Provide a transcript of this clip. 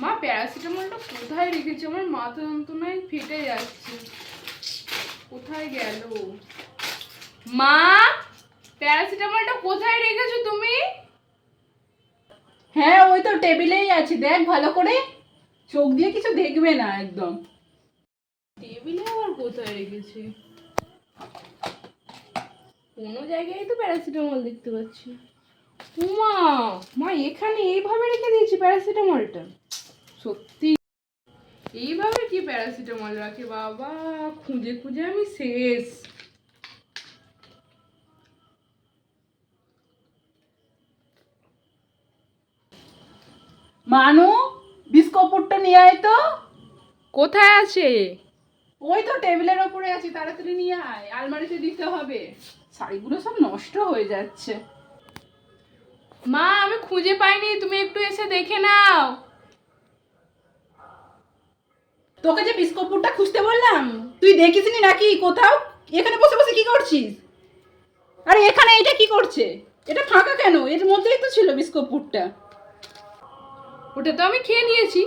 মা প্যারাসিটামলটা কোথায় রেখেছে? আমার মাথা যন্ত্রণায় ফেটে যাচ্ছে। কোথায় গেল? মা প্যারাসিটামলটা কোথায় রেখেছো তুমি? হ্যাঁ, ওই তো টেবিলেই আছে, দেখ ভালো করে, চোখ দিয়ে কিছু দেখবে না একদম। টেবিলে আবার কোথায় রেখেছে? কোনো জায়গায় তো প্যারাসিটামল দেখতে পাচ্ছি না। উমা, মা এখানে এইভাবে রেখে দিয়েছি প্যারাসিটামলটা? সত্যি এইভাবে কি প্যারাসিটামল রাখে বাবা? খুঁজে খুঁজে আমি শেষ। মানু, বিস্কুটটা নিয়ে আয় তো। কোথায় আছে? ওই তো টেবিলের ওপরে আছে, তাড়াতাড়ি নিয়ে আয়, আলমারিতে দিতে হবে। শাড়িগুলো সব নষ্ট হয়ে যাচ্ছে। মা আমি খুঁজে পাইনি, তুমি একটু এসে দেখে নাও। তোকে যে বিস্কুটটা খুঁজতে বললাম, তুই দেখিসনি নাকি কোথাও? এখানে বসে বসে কি করছিস? আরে এখানে এটা কি করছে? এটা ফাঁকা কেন? এর মধ্যেই তো ছিল বিস্কুটটা। ওটা তো আমি খেয়ে নিয়েছি।